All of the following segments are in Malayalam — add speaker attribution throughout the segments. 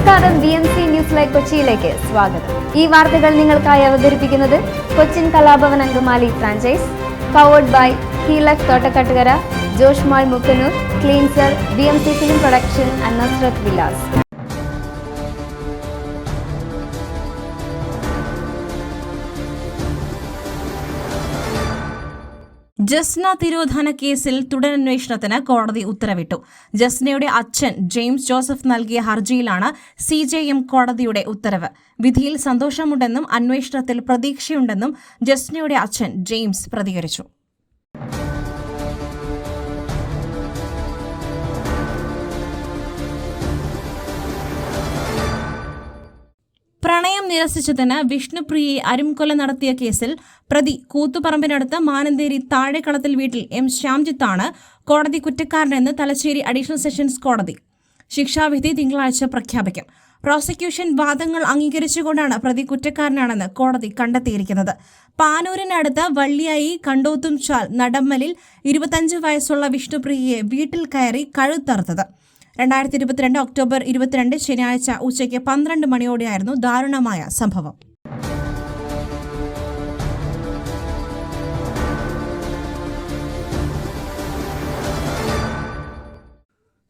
Speaker 1: നമസ്കാരം, BMC ന്യൂസ് ലൈവ് കൊച്ചിയിലേക്ക് സ്വാഗതം. ഈ വാർത്തകൾ നിങ്ങൾക്കായി അവതരിപ്പിക്കുന്നത് Cochin Kalabhavan Angamaly franchise, powered by ഹീലക് Thottakkattukara, Josh mall Mookkannoor, cleanser, BMC film production and Nazreth Vilas.
Speaker 2: Jasna തിരോധാന കേസിൽ തുടരന്വേഷണത്തിന് കോടതി ഉത്തരവിട്ടു. ജസ്നയുടെ അച്ഛൻ ജെയിംസ് ജോസഫ് നൽകിയ ഹർജിയിലാണ് CJM കോടതിയുടെ ഉത്തരവ്. വിധിയിൽ സന്തോഷമുണ്ടെന്നും അന്വേഷണത്തിൽ പ്രതീക്ഷയുണ്ടെന്നും ജസ്നയുടെ അച്ഛൻ ജെയിംസ് പ്രതികരിച്ചു. പ്രണയം നിരസിച്ചതിന് വിഷ്ണുപ്രിയയെ അരുംകൊല നടത്തിയ കേസിൽ പ്രതി കൂത്തുപറമ്പിനടുത്ത് മാനന്തേരി താഴെക്കളത്തിൽ വീട്ടിൽ M. ശ്യാംജിത്താണ് കോടതി കുറ്റക്കാരനെന്ന് തലശ്ശേരി അഡീഷണൽ സെഷൻസ് കോടതി. ശിക്ഷാവിധി തിങ്കളാഴ്ച പ്രഖ്യാപിക്കും. പ്രോസിക്യൂഷൻ വാദങ്ങൾ അംഗീകരിച്ചുകൊണ്ടാണ് പ്രതി കുറ്റക്കാരനാണെന്ന് കോടതി കണ്ടെത്തിയിരിക്കുന്നത്. പാനൂരിനടുത്ത് വള്ളിയായി കണ്ടോത്തും ചാൽ നടമ്മലിൽ 25 വയസ്സുള്ള വിഷ്ണുപ്രിയയെ വീട്ടിൽ കയറി കഴുത്തറുത്തത്. 2022 ഒക്ടോബർ 22 ശനിയാഴ്ച ഉച്ചയ്ക്ക് 12 മണിയോടെയായിരുന്നു ദാരുണമായ സംഭവം.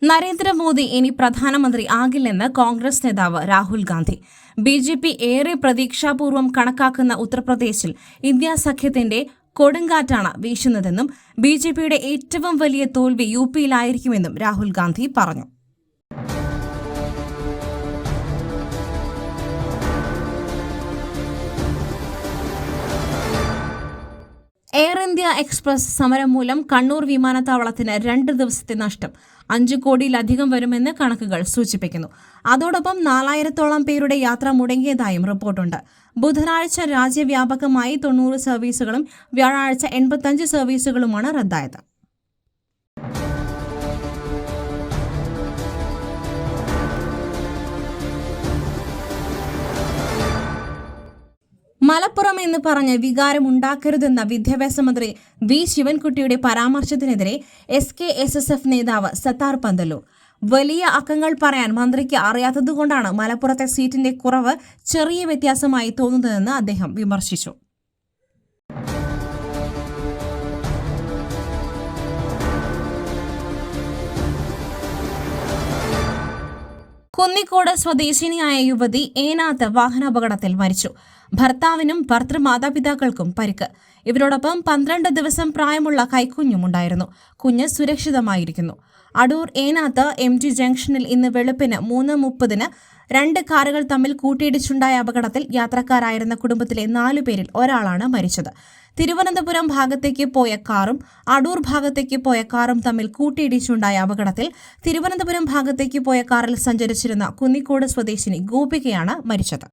Speaker 2: നരേന്ദ്രമോദി ഇനി പ്രധാനമന്ത്രി ആകില്ലെന്ന് കോൺഗ്രസ് നേതാവ് രാഹുൽ ഗാന്ധി. BJP ഏറെ പ്രതീക്ഷാപൂർവ്വം കണക്കാക്കുന്ന ഉത്തർപ്രദേശിൽ ഇന്ത്യാ സഖ്യത്തിന്റെ കൊടുങ്കാറ്റാണ് വീശുന്നതെന്നും BJPയുടെ ഏറ്റവും വലിയ തോൽവി UPയിലായിരിക്കുമെന്നും രാഹുൽ ഗാന്ധി പറഞ്ഞു. എയർ ഇന്ത്യ എക്സ്പ്രസ് സമരം മൂലം കണ്ണൂർ വിമാനത്താവളത്തിന് 2 ദിവസത്തെ നഷ്ടം 5 കോടിയിലധികം വരുമെന്ന് കണക്കുകൾ സൂചിപ്പിക്കുന്നു. അതോടൊപ്പം 4000-ഓളം പേരുടെ യാത്ര മുടങ്ങിയതായും റിപ്പോർട്ടുണ്ട്. ബുധനാഴ്ച രാജ്യവ്യാപകമായി 90 സർവീസുകളും വ്യാഴാഴ്ച 85 സർവീസുകളുമാണ് റദ്ദായത്. മലപ്പുറം എന്ന് പറഞ്ഞ് വികാരമുണ്ടാക്കരുതെന്ന വിദ്യാഭ്യാസ മന്ത്രി V. ശിവൻകുട്ടിയുടെ പരാമർശത്തിനെതിരെ SKSSF നേതാവ് സത്താർ പന്തല്ലൂർ. വലിയ അക്കങ്ങൾ പറയാൻ മന്ത്രിക്ക് അറിയാത്തതുകൊണ്ടാണ് മലപ്പുറത്തെ സീറ്റിന്റെ കുറവ് ചെറിയ വ്യത്യാസമായി തോന്നുന്നതെന്ന് അദ്ദേഹം വിമർശിച്ചു. കുന്നിക്കോട് സ്വദേശിനിയായ യുവതി ഏനാത്ത് വാഹനാപകടത്തിൽ മരിച്ചു. ഭർത്താവിനും ഭർത്തൃമാതാപിതാക്കൾക്കും പരിക്ക്. ഇവരോടൊപ്പം 12 ദിവസം പ്രായമുള്ള കൈക്കുഞ്ഞുമുണ്ടായിരുന്നു. കുഞ്ഞ് സുരക്ഷിതമായിരിക്കുന്നു. അടൂർ ഏനാത്ത് MG ജംഗ്ഷനിൽ ഇന്ന് വെളുപ്പിന് 3:30-ന് 2 കാറുകൾ തമ്മിൽ കൂട്ടിയിടിച്ചുണ്ടായ അപകടത്തിൽ യാത്രക്കാരായിരുന്ന കുടുംബത്തിലെ 4 പേരിൽ ഒരാളാണ് മരിച്ചത്. തിരുവനന്തപുരം ഭാഗത്തേക്ക് പോയ കാറും അടൂർ ഭാഗത്തേക്ക് പോയ കാറും തമ്മിൽ കൂട്ടിയിടിച്ചുണ്ടായ അപകടത്തിൽ തിരുവനന്തപുരം ഭാഗത്തേക്ക് പോയ കാറിൽ സഞ്ചരിച്ചിരുന്ന കുന്നിക്കോട് സ്വദേശിനി ഗോപികയാണ് മരിച്ചത്.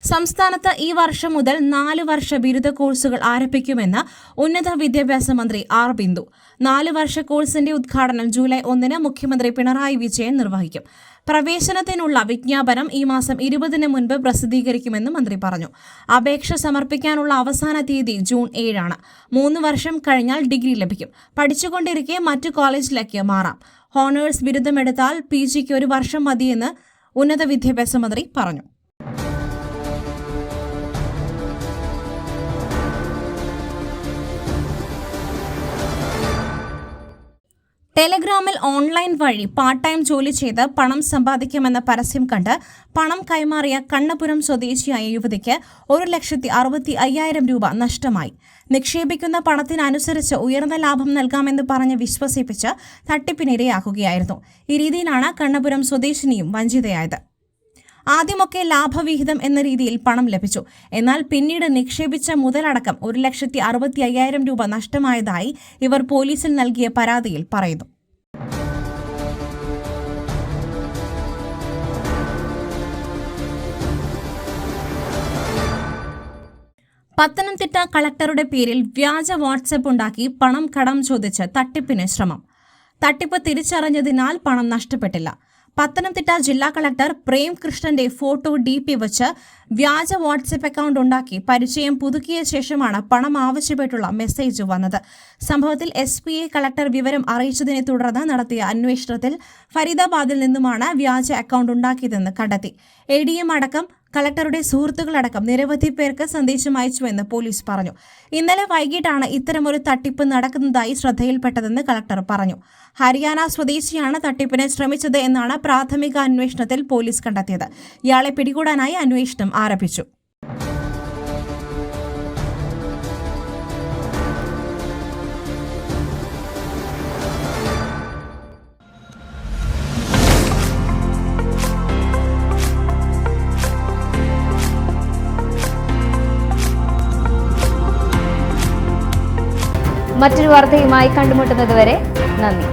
Speaker 2: സംസ്ഥാനത്ത് ഈ വർഷം മുതൽ 4 വർഷ ബിരുദ കോഴ്സുകൾ ആരംഭിക്കുമെന്ന് ഉന്നത വിദ്യാഭ്യാസ മന്ത്രി R. ബിന്ദു. 4 വർഷ കോഴ്സിന്റെ ഉദ്ഘാടനം ജൂലൈ 1-ന് മുഖ്യമന്ത്രി പിണറായി വിജയൻ നിർവഹിക്കും. പ്രവേശനത്തിനുള്ള വിജ്ഞാപനം ഈ മാസം 20-ന് മുൻപ് പ്രസിദ്ധീകരിക്കുമെന്നും മന്ത്രി പറഞ്ഞു. അപേക്ഷ സമർപ്പിക്കാനുള്ള അവസാന തീയതി ജൂൺ 7-ആണ്. 3 വർഷം കഴിഞ്ഞാൽ ഡിഗ്രി ലഭിക്കും. പഠിച്ചുകൊണ്ടിരിക്കെ മറ്റു കോളേജിലേക്ക് മാറാം. ഹോണേഴ്സ് ബിരുദമെടുത്താൽ PGക്ക് 1 വർഷം മതിയെന്ന് ഉന്നത വിദ്യാഭ്യാസ മന്ത്രി പറഞ്ഞു. ടെലഗ്രാമിൽ ഓൺലൈൻ വഴി പാർട്ട് ടൈം ജോലി ചെയ്ത് പണം സമ്പാദിക്കുമെന്ന പരസ്യം കണ്ട് പണം കൈമാറിയ കണ്ണപുരം സ്വദേശിയായ യുവതിക്ക് 1,65,000 രൂപ നഷ്ടമായി. നിക്ഷേപിക്കുന്ന പണത്തിനനുസരിച്ച് ഉയർന്ന ലാഭം നൽകാമെന്ന് പറഞ്ഞ് വിശ്വസിപ്പിച്ച് തട്ടിപ്പിനിരയാക്കുകയായിരുന്നു. ഈ രീതിയിലാണ് കണ്ണപുരം സ്വദേശിനിയും വഞ്ചിതയായത്. ആദ്യമൊക്കെ ലാഭവിഹിതം എന്ന രീതിയിൽ പണം ലഭിച്ചു. എന്നാൽ പിന്നീട് നിക്ഷേപിച്ച മുതലടക്കം 1,65,000 രൂപ നഷ്ടമായതായി ഇവർ പോലീസിൽ നൽകിയ പരാതിയിൽ പറയുന്നു. പത്തനംതിട്ട കളക്ടറുടെ പേരിൽ വ്യാജ വാട്സ്ആപ്പ് ഉണ്ടാക്കി പണം കടം ചോദിച്ച് തട്ടിപ്പിന് ശ്രമം. തട്ടിപ്പ് തിരിച്ചറിഞ്ഞതിനാൽ പണം നഷ്ടപ്പെട്ടില്ല. പത്തനംതിട്ട ജില്ലാ കളക്ടർ പ്രേം കൃഷ്ണന്റെ ഫോട്ടോ DP വെച്ച് വ്യാജ വാട്സ്ആപ്പ് അക്കൗണ്ട് ഉണ്ടാക്കി പരിചയം പുതുക്കിയ ശേഷമാണ് പണം ആവശ്യപ്പെട്ടുള്ള മെസ്സേജ് വന്നത്. സംഭവത്തിൽ SPയെ കളക്ടർ വിവരം അറിയിച്ചതിനെ തുടർന്ന് നടത്തിയ അന്വേഷണത്തിൽ ഫരീദാബാദിൽ നിന്നുമാണ് വ്യാജ അക്കൗണ്ട് ഉണ്ടാക്കിയതെന്ന് കണ്ടെത്തി. ADM അടക്കം കളക്ടറുടെ സുഹൃത്തുക്കളടക്കം നിരവധി പേർക്ക് സന്ദേശം അയച്ചുവെന്ന് പോലീസ് പറഞ്ഞു. ഇന്നലെ വൈകിട്ടാണ് ഇത്തരമൊരു തട്ടിപ്പ് നടക്കുന്നതായി ശ്രദ്ധയിൽപ്പെട്ടതെന്ന് കളക്ടർ പറഞ്ഞു. ഹരിയാന സ്വദേശിയാണ് തട്ടിപ്പിന് ശ്രമിച്ചത് എന്നാണ് പ്രാഥമിക അന്വേഷണത്തിൽ പോലീസ് കണ്ടെത്തിയത്. ഇയാളെ പിടികൂടാനായി അന്വേഷണം ആരംഭിച്ചു.
Speaker 1: മറ്റൊരു വാർത്തയുമായി കണ്ടുമുട്ടുന്നതുവരെ നന്ദി.